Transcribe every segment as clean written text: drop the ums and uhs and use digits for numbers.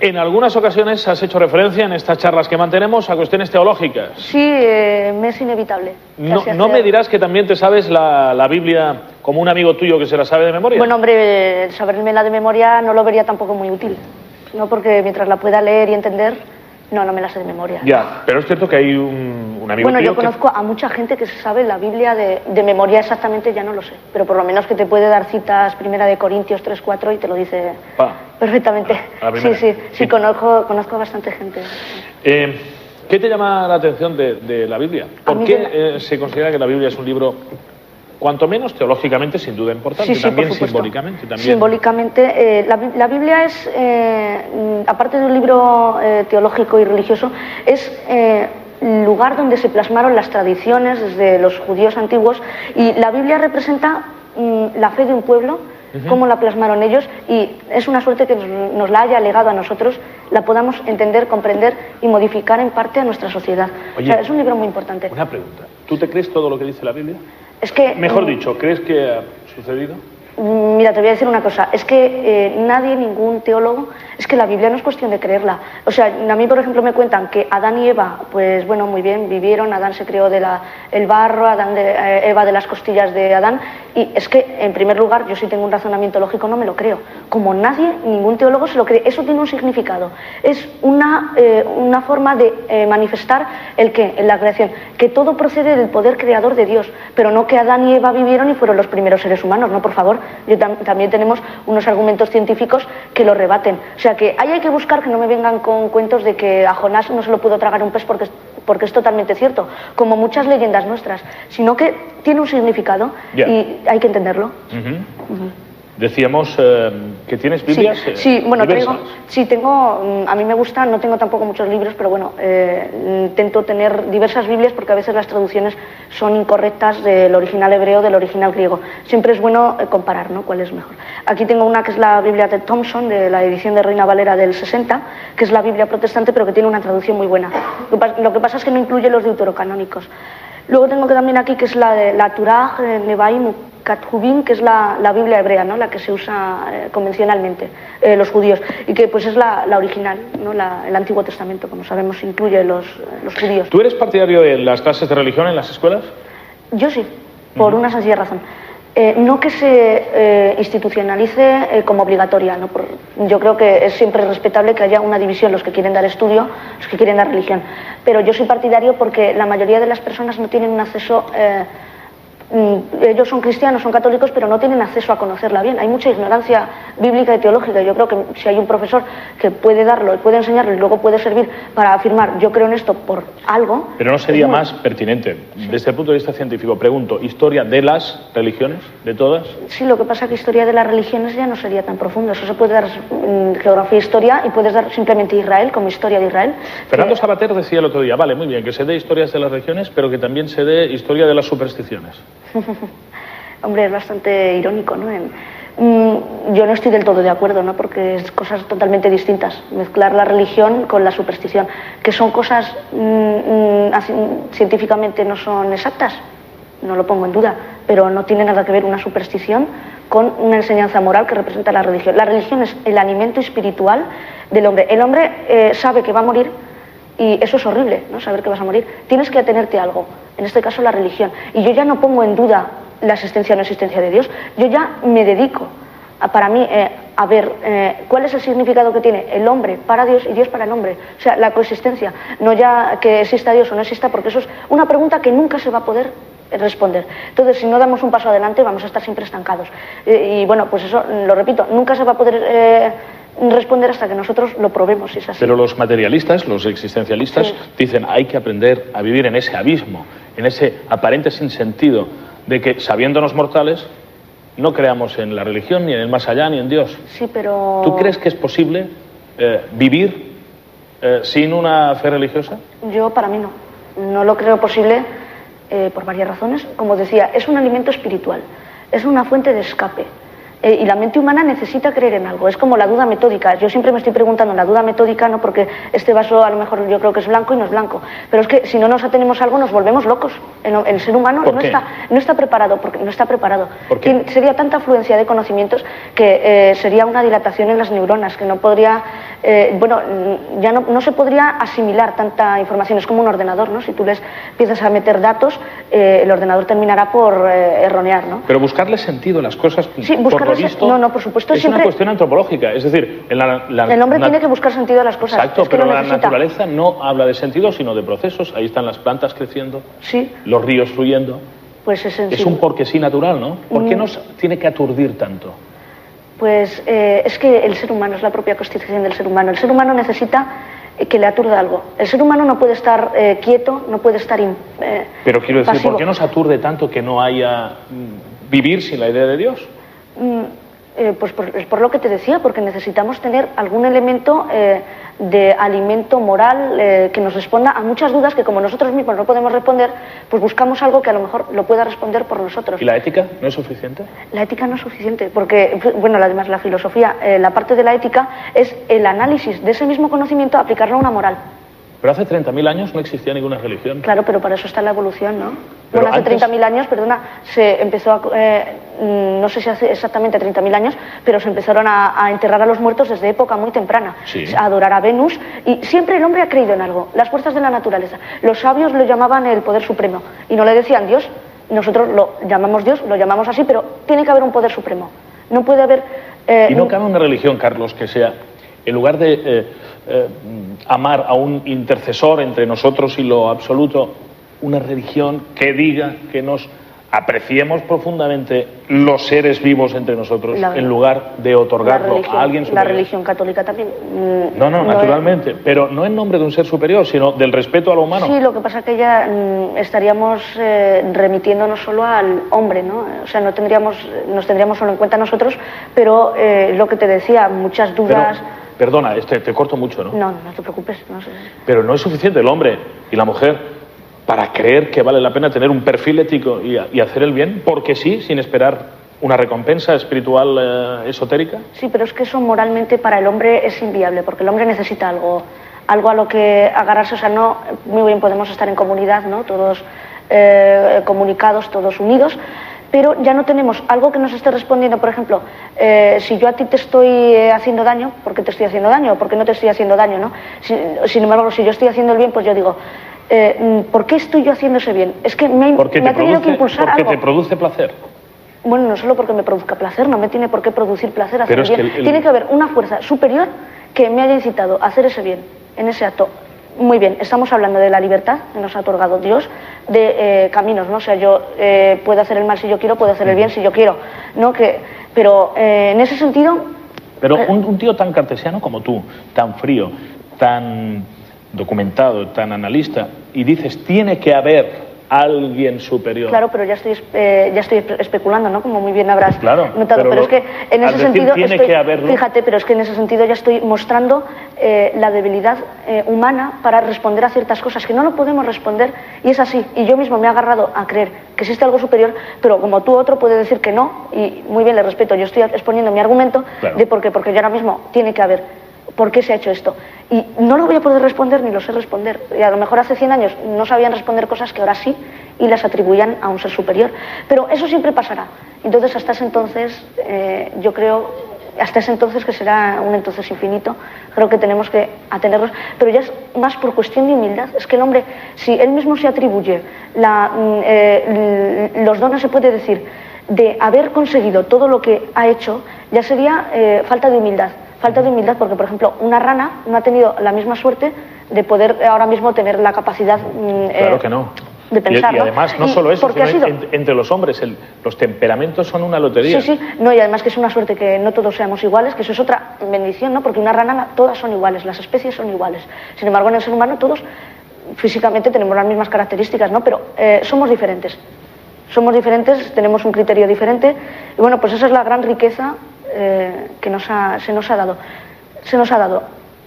En algunas ocasiones has hecho referencia en estas charlas que mantenemos a cuestiones teológicas. Sí, me es inevitable. No me dirás que también te sabes la Biblia como un amigo tuyo que se la sabe de memoria. Bueno, hombre, saberme la de memoria no lo vería tampoco muy útil. No, porque mientras la pueda leer y entender, no me la sé de memoria. Ya, pero es cierto que hay un amigo tuyo. Bueno, yo conozco a mucha gente que se sabe la Biblia de memoria exactamente, ya no lo sé. Pero por lo menos que te puede dar citas, primera de Corintios 3, 4 y te lo dice perfectamente. Sí, conozco a bastante gente. ¿Qué te llama la atención de la Biblia? ¿Por qué se considera que la Biblia es un libro, cuanto menos teológicamente, sin duda importante, sí, también simbólicamente? También... Simbólicamente, la Biblia es, aparte de un libro teológico y religioso, es lugar donde se plasmaron las tradiciones desde los judíos antiguos, y la Biblia representa la fe de un pueblo, cómo la plasmaron ellos, y es una suerte que nos la haya legado a nosotros, la podamos entender, comprender y modificar en parte a nuestra sociedad. Oye, o sea, es un libro muy importante. Una pregunta, ¿tú te crees todo lo que dice la Biblia? Es que... Mejor dicho, ¿crees que ha sucedido? Mira, te voy a decir una cosa, es que nadie, ningún teólogo, es que la Biblia no es cuestión de creerla. O sea, a mí, por ejemplo, me cuentan que Adán y Eva, pues bueno, muy bien, vivieron, Adán se creó el barro, Eva de las costillas de Adán, y es que, en primer lugar, yo sí tengo un razonamiento lógico, no me lo creo. Como nadie, ningún teólogo se lo cree, eso tiene un significado. Es una forma de manifestar en la creación, que todo procede del poder creador de Dios, pero no que Adán y Eva vivieron y fueron los primeros seres humanos, no, por favor. También tenemos unos argumentos científicos que lo rebaten. O sea que ahí hay que buscar, que no me vengan con cuentos de que a Jonás no se lo pudo tragar un pez porque es totalmente cierto, como muchas leyendas nuestras, sino que tiene un significado y hay que entenderlo. Decíamos que tienes Biblias sí, bueno, diversas. tengo, a mí me gusta, no tengo tampoco muchos libros, pero bueno, intento tener diversas Biblias porque a veces las traducciones son incorrectas del original hebreo, del original griego. Siempre es bueno comparar, ¿no?, cuál es mejor. Aquí tengo una que es la Biblia de Thompson, de la edición de Reina Valera del 60, que es la Biblia protestante, pero que tiene una traducción muy buena. Lo que pasa es que no incluye los deuterocanónicos. Luego tengo que también aquí, que es la de la Turah, Nevaim, Ketuvim, que es la Biblia hebrea, ¿no?, la que se usa convencionalmente, los judíos, y que pues es la original, ¿no?, el Antiguo Testamento, como sabemos, incluye los judíos. ¿Tú eres partidario de las clases de religión en las escuelas? Yo sí, por una sencilla razón. No que se institucionalice como obligatoria, ¿no? Yo creo que es siempre respetable que haya una división, los que quieren dar estudio, los que quieren dar religión, pero yo soy partidario porque la mayoría de las personas no tienen un acceso... ellos son cristianos, son católicos, pero no tienen acceso a conocerla bien. Hay mucha ignorancia bíblica y teológica. Yo creo que si hay un profesor que puede darlo y puede enseñarlo y luego puede servir para afirmar yo creo en esto por algo... Pero no sería más pertinente, desde el punto de vista científico, pregunto, ¿historia de las religiones, de todas? Sí, lo que pasa es que historia de las religiones ya no sería tan profundo. Eso se puede dar geografía e historia, y puedes dar simplemente Israel como historia de Israel. Fernando Savater decía el otro día, vale, muy bien, que se dé historias de las religiones, pero que también se dé historia de las supersticiones. Hombre, es bastante irónico, ¿no? Yo no estoy del todo de acuerdo, ¿no?, porque es cosas totalmente distintas. Mezclar la religión con la superstición, que son cosas científicamente no son exactas, no lo pongo en duda, pero no tiene nada que ver una superstición con una enseñanza moral que representa la religión. La religión es el alimento espiritual del hombre. El hombre sabe que va a morir, y eso es horrible, ¿no?, saber que vas a morir. Tienes que atenerte a algo, en este caso la religión. Y yo ya no pongo en duda la existencia o no existencia de Dios. Yo ya me dedico, para mí, a ver cuál es el significado que tiene el hombre para Dios y Dios para el hombre. O sea, la coexistencia, no ya que exista Dios o no exista, porque eso es una pregunta que nunca se va a poder responder. Entonces, si no damos un paso adelante, vamos a estar siempre estancados. Y bueno, pues eso, lo repito, nunca se va a poder... responder hasta que nosotros lo probemos, si es así. Pero los materialistas, los existencialistas, dicen hay que aprender a vivir en ese abismo, en ese aparente sinsentido de que, sabiéndonos mortales, no creamos en la religión, ni en el más allá, ni en Dios. Sí, pero... ¿Tú crees que es posible vivir sin una fe religiosa? Yo, para mí, no. No lo creo posible por varias razones. Como decía, es un alimento espiritual, es una fuente de escape. Y la mente humana necesita creer en algo, es como la duda metódica. Yo siempre me estoy preguntando la duda metódica, ¿no? Porque este vaso a lo mejor yo creo que es blanco y no es blanco, pero es que si no nos atenemos a algo nos volvemos locos. El ser humano no está preparado, porque no está preparado. Sería tanta afluencia de conocimientos que sería una dilatación en las neuronas, que no podría, ya no se podría asimilar tanta información. Es como un ordenador, ¿no? Si tú les empiezas a meter datos, el ordenador terminará por erronear, ¿no? Pero buscarle sentido a las cosas, sí, no, por supuesto, es una cuestión antropológica. Es decir, el hombre tiene que buscar sentido a las cosas. Exacto, pero la naturaleza no habla de sentido, sino de procesos. Ahí están las plantas creciendo, sí, los ríos fluyendo. Pues es un porque sí natural, ¿no? ¿Por qué nos tiene que aturdir tanto? Pues es que el ser humano, es la propia constitución del ser humano. El ser humano necesita que le aturda algo. El ser humano no puede estar quieto, no puede estar pero quiero decir, pasivo. ¿por qué nos aturde tanto que no haya vivir sin la idea de Dios? Pues por lo que te decía, porque necesitamos tener algún elemento de alimento moral que nos responda a muchas dudas que como nosotros mismos no podemos responder, pues buscamos algo que a lo mejor lo pueda responder por nosotros. ¿Y la ética no es suficiente? La ética no es suficiente, porque, bueno, además la filosofía, la parte de la ética es el análisis de ese mismo conocimiento, aplicarlo a una moral. Pero hace 30.000 años no existía ninguna religión. Claro, pero para eso está la evolución, ¿no? Pero bueno, hace 30.000 años, perdona, se empezó no sé si hace exactamente 30.000 años, pero se empezaron a enterrar a los muertos desde época muy temprana, sí, a adorar a Venus, y siempre el hombre ha creído en algo, las fuerzas de la naturaleza. Los sabios lo llamaban el poder supremo, y no le decían Dios, nosotros lo llamamos Dios, lo llamamos así, pero tiene que haber un poder supremo. No puede haber... ¿Y no cabe una religión, Carlos, que sea, en lugar de amar a un intercesor entre nosotros y lo absoluto, una religión que diga que nos apreciemos profundamente los seres vivos entre nosotros, en lugar de otorgarlo a alguien superior? La religión católica también. No, naturalmente, pero no en nombre de un ser superior, sino del respeto a lo humano. Sí, lo que pasa es que ya estaríamos remitiéndonos solo al hombre, ¿no? O sea, nos tendríamos solo en cuenta nosotros, pero lo que te decía, muchas dudas... Perdona, te corto mucho, ¿no? No te preocupes. No sé. Pero no es suficiente el hombre y la mujer para creer que vale la pena tener un perfil ético y hacer el bien, porque sí, sin esperar una recompensa espiritual esotérica. Sí, pero es que eso moralmente para el hombre es inviable, porque el hombre necesita algo a lo que agarrarse. O sea, no, muy bien podemos estar en comunidad, ¿no? Todos comunicados, todos unidos, pero ya no tenemos algo que nos esté respondiendo. Por ejemplo, si yo a ti te estoy haciendo daño, ¿por qué te estoy haciendo daño? ¿O por qué no te estoy haciendo daño, no? Sin embargo, si yo estoy haciendo el bien, pues yo digo, ¿por qué estoy yo haciendo ese bien? Es que me ha tenido que impulsar algo. Porque te produce placer. Bueno, no solo porque me produzca placer, no me tiene por qué producir placer hacer el bien. Tiene que haber una fuerza superior que me haya incitado a hacer ese bien, en ese acto. Muy bien, estamos hablando de la libertad que nos ha otorgado Dios, de caminos, ¿no? O sea, yo puedo hacer el mal si yo quiero, puedo hacer el bien si yo quiero, ¿no? Pero en ese sentido... Pero un tío tan cartesiano como tú, tan frío, tan documentado, tan analista, y dices, tiene que haber alguien superior. Claro, pero ya estoy especulando, ¿no? Como muy bien habrás notado, pero es que en ese sentido fíjate, pero es que en ese sentido ya estoy mostrando la debilidad humana para responder a ciertas cosas que no lo podemos responder, y es así, y yo mismo me he agarrado a creer que existe algo superior, pero como tú otro puede decir que no, y muy bien, le respeto. Yo estoy exponiendo mi argumento de por qué, porque yo ahora mismo tiene que haber. ¿Por qué se ha hecho esto? Y no lo voy a poder responder ni lo sé responder. Y a lo mejor hace 100 años no sabían responder cosas que ahora sí y las atribuían a un ser superior. Pero eso siempre pasará. Entonces, hasta ese entonces, yo creo, hasta ese entonces, que será un entonces infinito, creo que tenemos que atenerlos. Pero ya es más por cuestión de humildad. Es que el hombre, si él mismo se atribuye los dones, se puede decir, de haber conseguido todo lo que ha hecho, ya sería falta de humildad. Falta de humildad porque, por ejemplo, una rana no ha tenido la misma suerte de poder ahora mismo tener la capacidad claro que no. De pensar. Y además, no solo eso, sino entre los hombres, los temperamentos son una lotería. Sí, no, y además que es una suerte que no todos seamos iguales, que eso es otra bendición, ¿no? Porque una rana, todas son iguales, las especies son iguales. Sin embargo, en el ser humano todos físicamente tenemos las mismas características, ¿no? Pero somos diferentes. Somos diferentes, tenemos un criterio diferente, y bueno, pues esa es la gran riqueza que se nos ha dado. Se nos ha dado,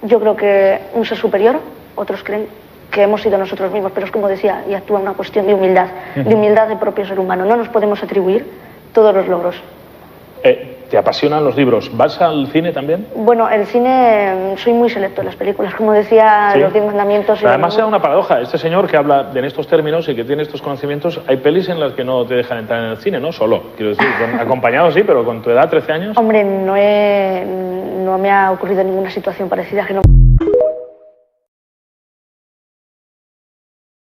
yo creo que un ser superior, otros creen que hemos sido nosotros mismos, pero es como decía, y actúa una cuestión de humildad del propio ser humano. No nos podemos atribuir todos los logros. te apasionan los libros. ¿Vas al cine también? Bueno, el cine, soy muy selecto en las películas, como decía, ¿Sí? los 10 mandamientos. Pero además era una paradoja. Este señor que habla en estos términos y que tiene estos conocimientos, hay pelis en las que no te dejan entrar en el cine, ¿no? Solo, quiero decir, acompañado sí, pero con tu edad, 13 años. Hombre, no me ha ocurrido ninguna situación parecida que no...